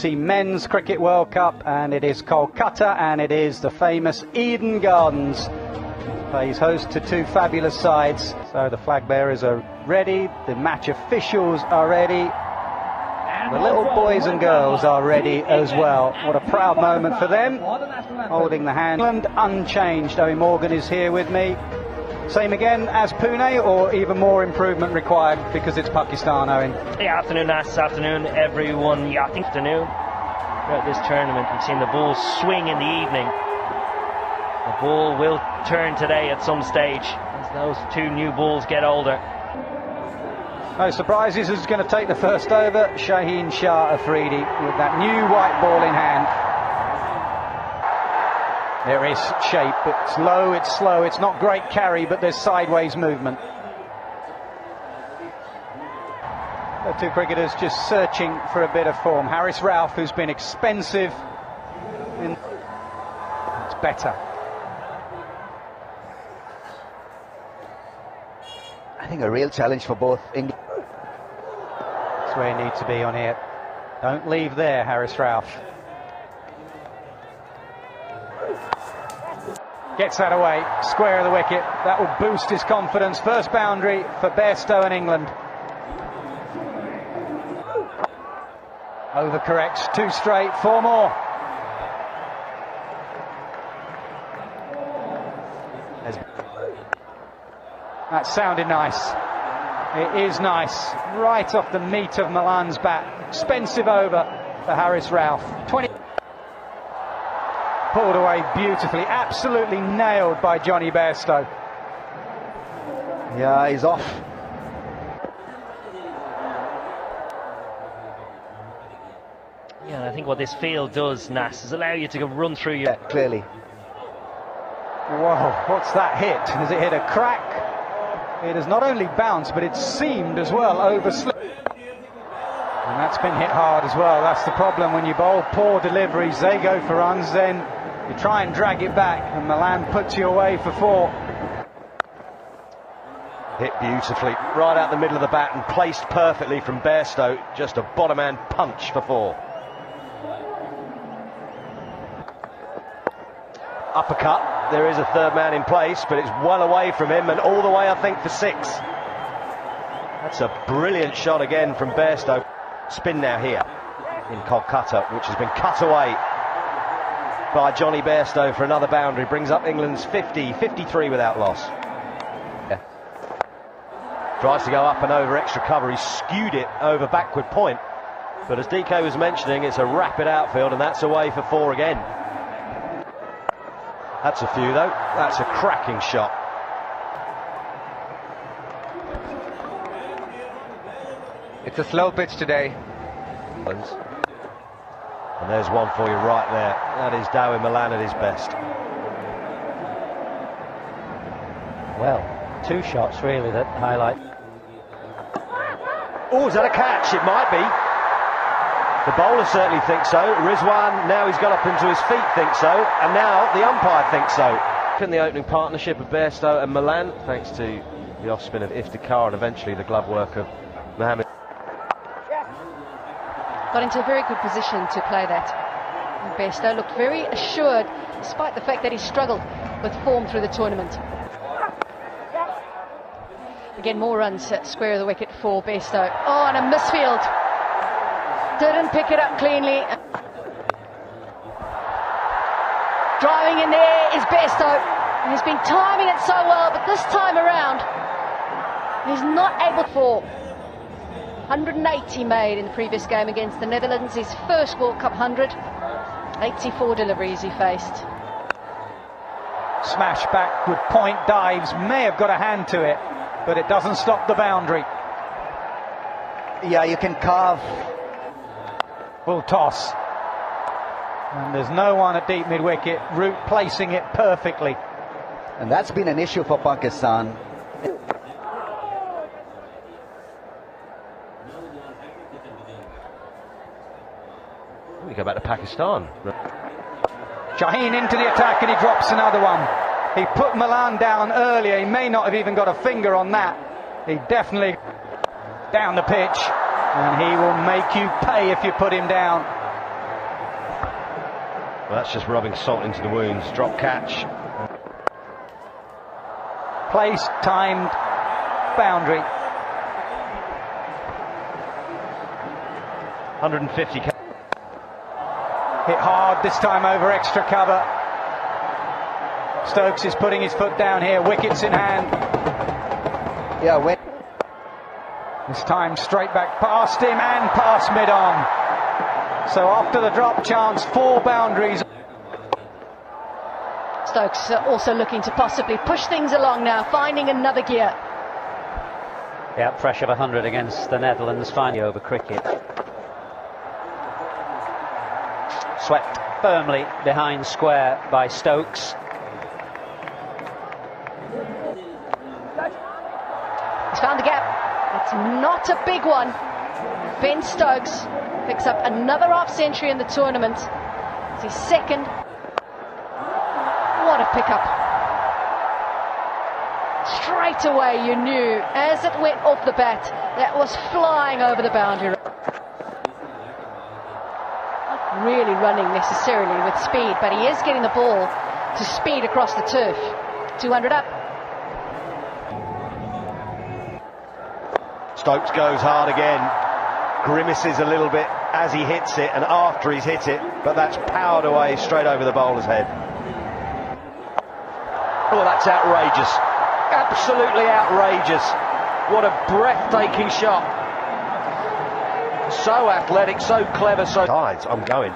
ICC Men's Cricket World Cup, and it is Kolkata, and it is the famous Eden Gardens. Plays host to two fabulous sides. So the flag bearers are ready, the match officials are ready, the little boys and girls are ready as well. What a proud moment for them, holding the hand. England unchanged. Owen Morgan is here with me. Same again as Pune, or even more improvement required because it's Pakistan, Owen? Yeah, afternoon, Nas. Afternoon, everyone. Yeah, afternoon. Throughout this tournament, we've seen the balls swing in the evening. The ball will turn today at some stage as those two new balls get older. No surprises, who's going to take the first over? Shaheen Shah Afridi with that new white ball in hand. There is shape, it's low, it's slow, it's not great carry, but there's sideways movement. The two cricketers just searching for a bit of form. Haris Rauf, who's been expensive, it's better. I think a real challenge for both England. That's where you need to be on here. Don't leave there, Haris Rauf. Gets that away, square of the wicket. That will boost his confidence. First boundary for Bairstow and England. Overcorrects, two straight, four more. That sounded nice. It is nice. Right off the meat of Milan's bat. Expensive over for Haris Rauf. 20. Pulled away beautifully, absolutely nailed by Johnny Bairstow. Yeah, he's off. Yeah, and I think what this field does, Nas, is allow you to run through your... Yeah, clearly. Whoa, what's that hit? Has it hit a crack? It has not only bounced, but it's seamed as well, overslipped. And that's been hit hard as well. That's the problem when you bowl poor deliveries. They go for runs, then you try and drag it back, and Milan puts you away for four. Hit beautifully, right out the middle of the bat and placed perfectly from Bairstow. Just a bottom hand punch for four. Uppercut. There is a third man in place, but it's well away from him and all the way, I think, for six. That's a brilliant shot again from Bairstow. Spin now here in Kolkata, which has been cut away by Johnny Bairstow for another boundary. Brings up England's 53 without loss. Yeah. Tries to go up and over extra cover. He skewed it over backward point. But as DK was mentioning, it's a rapid outfield, and that's away for four again. That's a few though. That's a cracking shot. It's a slow pitch today. And there's one for you right there. That is Dawi Milan at his best. Well, two shots really that highlight. Oh, is that a catch? It might be. The bowler certainly thinks so. Rizwan, now he's got up into his feet, thinks so. And now the umpire thinks so. In the opening partnership of Bairstow and Milan, thanks to the off-spin of Iftikhar and eventually the glove work of Mohammed. Got into a very good position to play that. And Bairstow looked very assured, despite the fact that he struggled with form through the tournament. Again, more runs at square of the wicket for Bairstow. Oh, and a misfield. Didn't pick it up cleanly. Driving in there is Bairstow. He's been timing it so well, but this time around, he's not able for 180 made in the previous game against the Netherlands. His first World Cup 100. 84 deliveries he faced. Smash backward point dives, may have got a hand to it, but it doesn't stop the boundary. Yeah, you can carve. Full toss. And there's no one at deep mid-wicket. Root placing it perfectly. And that's been an issue for Pakistan. We go back to Pakistan. Shaheen into the attack, and he drops another one. He put Milan down earlier. He may not have even got a finger on that. He definitely down the pitch, and he will make you pay if you put him down. Well, that's just rubbing salt into the wounds. Drop catch. Place, timed, boundary. 150. Hit hard, this time over extra cover. Stokes is putting his foot down here, wickets in hand. Yeah, when This time straight back past him and past mid-on. So after the drop chance, 4 boundaries. Stokes also looking to possibly push things along now, finding another gear. Yeah, fresh of 100 against the Netherlands, finally over cricket. Swept firmly behind square by Stokes. He's found the gap. It's not a big one. Ben Stokes picks up another half-century in the tournament. It's his second. What a pickup. Straight away you knew, as it went off the bat, that was flying over the boundary. Not really running necessarily with speed, but he is getting the ball to speed across the turf. 200 up. Stokes goes hard again. Grimaces a little bit as he hits it and after he's hit it, but that's powered away straight over the bowler's head. Oh, that's outrageous. Absolutely outrageous. What a breathtaking shot. So athletic, so clever, so... Guys, I'm going.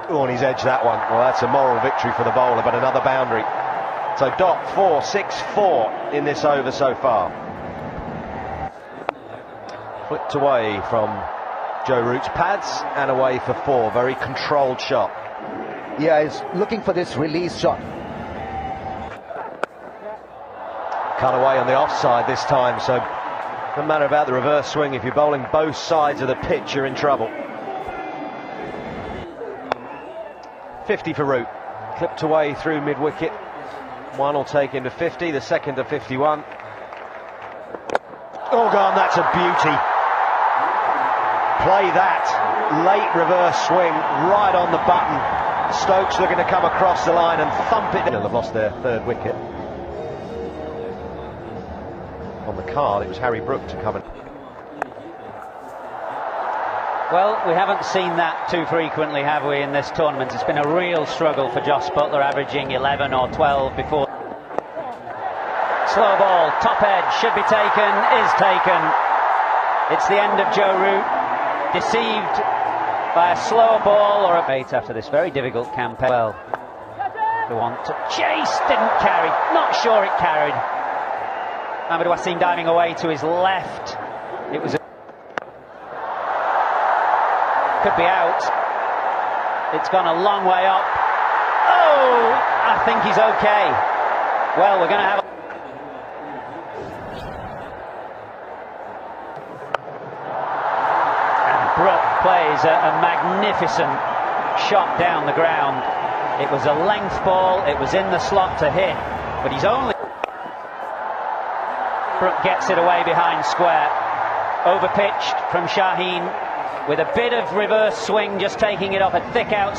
Oh, and he's edged that one. Well, that's a moral victory for the bowler, but another boundary. So dot 4, 6-4 in this over so far. Flipped away from Joe Root's pads and away for 4. Very controlled shot. yeah, he's looking for this release shot. Cut away on the offside this time, so no matter about the reverse swing, if you're bowling both sides of the pitch, you're in trouble. 50 for Root. Clipped away through mid-wicket. One will take into 50, the second to 51. Oh, gone, that's a beauty. Play that. Late reverse swing, right on the button. Stokes looking to come across the line and thump it. They'll have lost their 3rd wicket. On the card, it was Harry Brook to come in. Well, we haven't seen that too frequently, have we, in this tournament? It's been a real struggle for Jos Buttler, averaging 11 or 12 before. Slow ball, top edge, should be taken, is taken. It's the end of Joe Root, deceived by a slow ball or a bait after this very difficult campaign. Well, the one to chase, didn't carry, not sure it carried. Mohamed Wasim diving away to his left. It was could be out. It's gone a long way up. Oh, I think he's okay. Well, we're going to have and Brook plays a magnificent shot down the ground. It was a length ball, it was in the slot to hit, but he's only... Brook gets it away behind square. Overpitched from Shaheen with a bit of reverse swing, just taking it off a thick out.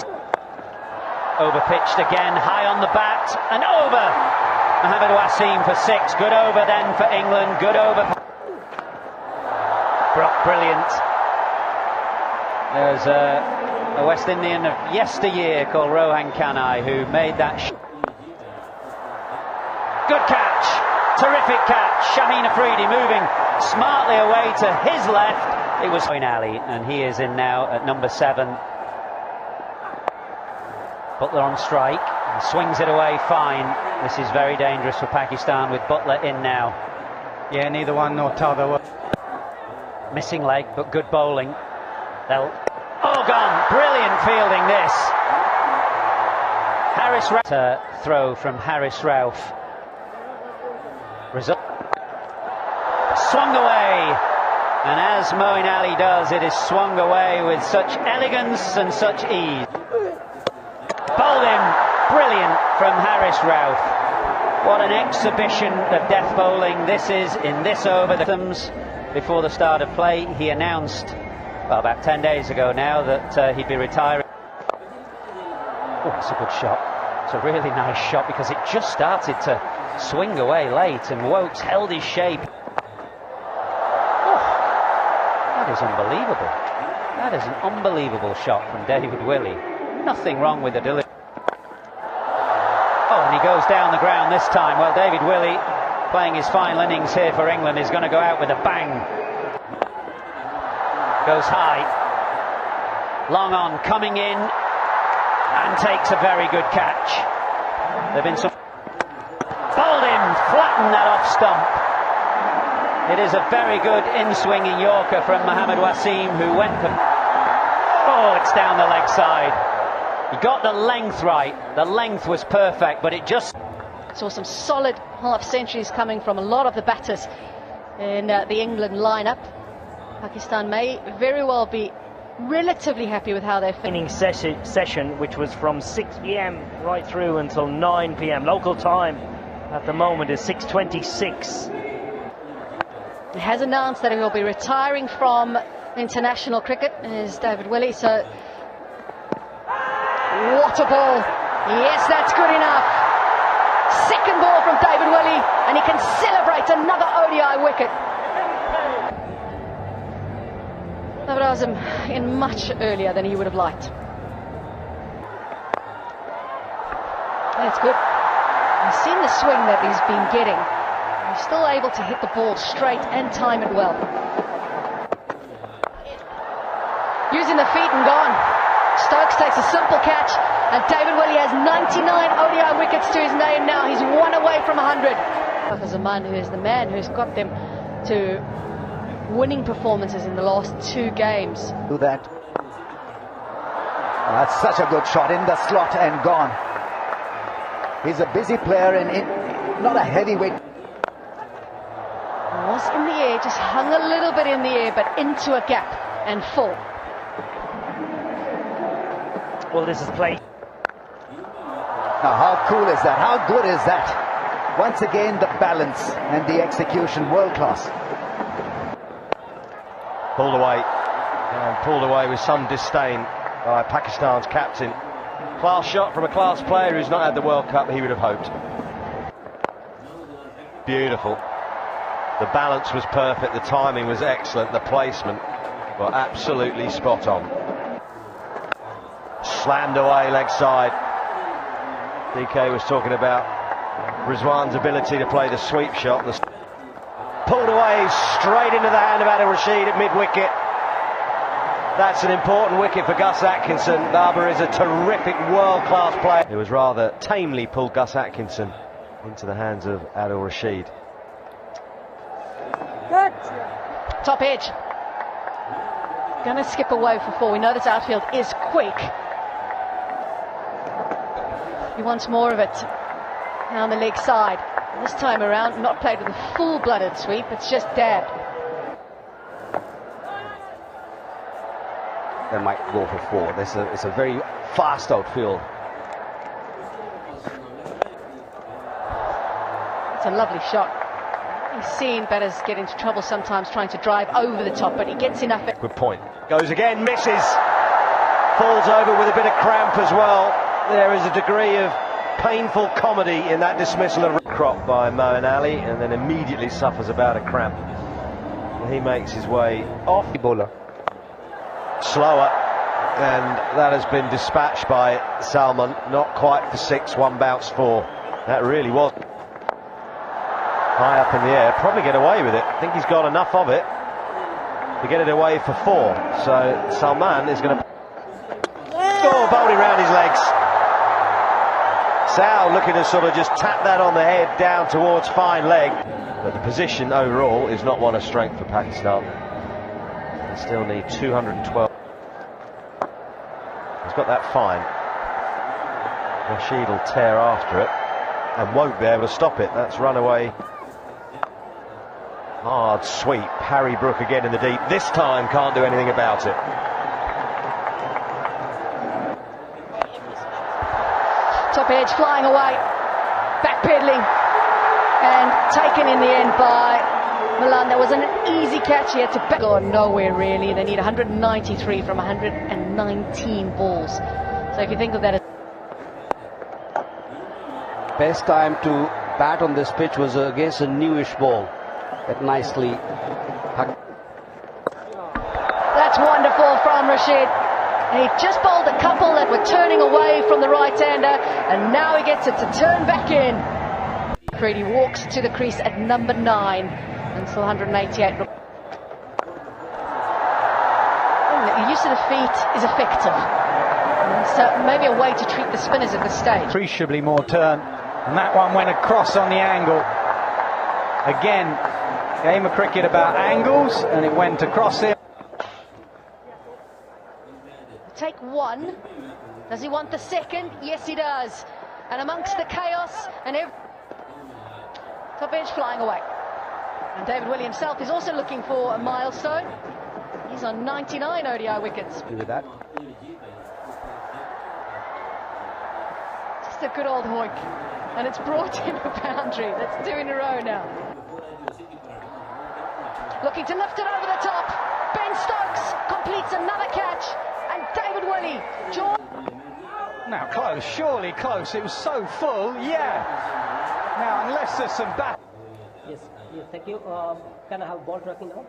Overpitched again, high on the bat and over. Mohamed Wasim for 6. Good over then for England. Good over. Brook, brilliant. There's a West Indian of yesteryear called Rohan Kanai who made that. Good catch. Terrific catch. Shaheen Afridi moving smartly away to his left. It was Moeen Ali, and he is in now at number 7. Buttler on strike, and swings it away fine. This is very dangerous for Pakistan with Buttler in now. Yeah, neither one nor t'other. Missing leg, but good bowling. They'll... Oh, gone. Brilliant fielding this. Harris Rauf. Throw from Harris Rauf. Result. Swung away. And as Moeen Ali does, it is swung away with such elegance and such ease. Bowled him. Brilliant from Harris Rauf. What an exhibition of death bowling this is in this over. Before the start of play, he announced, well, about 10 days ago now, that he'd be retiring. Oh, it's a good shot. It's a really nice shot because it just started to swing away late and Wokes held his shape. Oh, that is unbelievable. That is an unbelievable shot from David Willey. Nothing wrong with the delivery. Oh, and he goes down the ground this time. Well, David Willey, playing his final innings here for England, is going to go out with a bang. Goes high. Long on, coming in, and takes a very good catch. There've been some... Bowled him, flattened that off stump. It is a very good in-swinging Yorker from Mohammad Wasim, who went for... Oh, it's down the leg side. He got the length right. The length was perfect, but it just... Saw some solid half centuries coming from a lot of the batters in the England lineup. Pakistan may very well be relatively happy with how they're Training session, which was from 6 p.m. right through until 9 p.m. Local time at the moment is 6:26. He has announced that he will be retiring from international cricket, is David Willey. So, what a ball! Yes, that's good enough. Second ball from David Willey, and he can celebrate another ODI wicket. That was him in much earlier than he would have liked. That's good. You've seen the swing that he's been getting. He's still able to hit the ball straight and time it well. Using the feet and gone. Stokes takes a simple catch, and David Willey has 99 ODI wickets to his name now. He's one away from 100. As a man who is the man who's got them to winning performances in the last 2 games. Do that. That's such a good shot in the slot and gone. He's a busy player and not a heavyweight. Was in the air, just hung a little bit in the air, but into a gap and full. Well, this is play. Now, how cool is that? How good is that? Once again, the balance and the execution, world class. Pulled away, and pulled away with some disdain by Pakistan's captain. Class shot from a class player who's not had the World Cup he would have hoped. Beautiful. The balance was perfect, the timing was excellent, the placement were absolutely spot on. Slammed away leg side. DK was talking about Rizwan's ability to play the sweep shot. Pulled away straight into the hand of Adil Rashid at mid-wicket. That's an important wicket for Gus Atkinson. Babar is a terrific world-class player. It was rather tamely pulled Gus Atkinson into the hands of Adil Rashid. Top edge. Going to skip away for 4. We know this outfield is quick. He wants more of it down the leg side. This time around, not played with a full-blooded sweep, it's just dabbed. They might go for 4. It's a very fast outfield. It's a lovely shot. He's seen batters get into trouble sometimes trying to drive over the top, but he gets enough. Good point. Goes again, misses. Falls over with a bit of cramp as well. There is a degree of painful comedy in that dismissal of crop by Moeen Ali, and then immediately suffers about a cramp. He makes his way off. Bowler. Slower, and that has been dispatched by Salman. Not quite for 6, 1 bounce 4. That really was high up in the air. Probably get away with it. I think he's got enough of it to get it away for 4. So Salman is going to bowled it round his legs. Sal looking to sort of just tap that on the head down towards fine leg, but the position overall is not one of strength for Pakistan. They still need 212. He's got that fine. Rashid will tear after it and won't be able to stop it. That's run away. Hard sweep. Harry Brook again in the deep. This time can't do anything about it. Top edge flying away, backpedaling, and taken in the end by Milan. That was an easy catch. He had to back on nowhere really. They need 193 from 119 balls. So if you think of that as Best time to bat on this pitch was against a newish ball. That nicely. That's wonderful from Rashid. He just bowled a couple that were turning away from the right-hander, and now he gets it to turn back in. He walks to the crease at number 9 until 188. The use of the feet is effective. So maybe a way to treat the spinners at this stage. Appreciably more turn, and that one went across on the angle. Again, game of cricket about angles, and it went across here. Take one. Does he want the second? Yes, he does. And amongst the chaos and top edge flying away. And David Willey himself is also looking for a milestone. He's on 99 ODI wickets. With that. Just a good old hoik. And it's brought in a boundary. That's 2 in a row now. Looking to lift it over the top. Ben Stokes completes another catch. And David Willey. Now close, surely close. It was so full, yeah. Now unless there's some back. Yes, thank you. Can I have ball tracking now?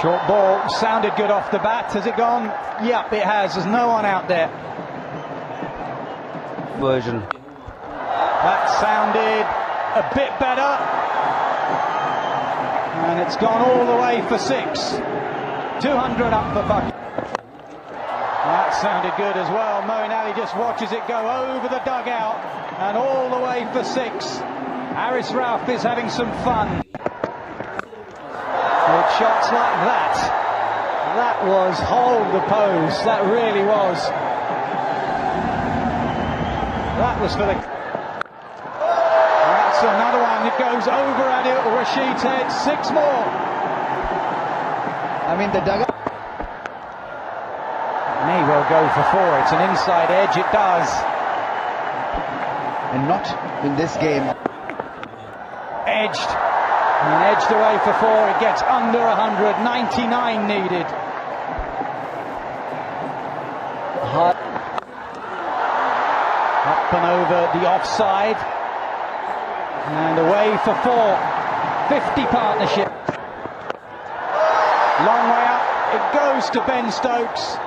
Short ball, sounded good off the bat. Has it gone? Yep, it has. There's no one out there. Version. That sounded a bit better. And it's gone all the way for 6. 200 up for Buck. That sounded good as well. Moeen Ali just watches it go over the dugout and all the way for 6. Haris Rauf is having some fun. With shots like that. That was hold the pose. That really was. That was for the... That's another one. It goes over at it. Rashid's head. 6 more. I mean, the dugout. May well go for 4. It's an inside edge. It does. And not in this game. Edged. And edged away for 4. It gets under 100. 99 needed. Up and over the offside. And away for 4. 50 partnership. Long way up. It goes to Ben Stokes.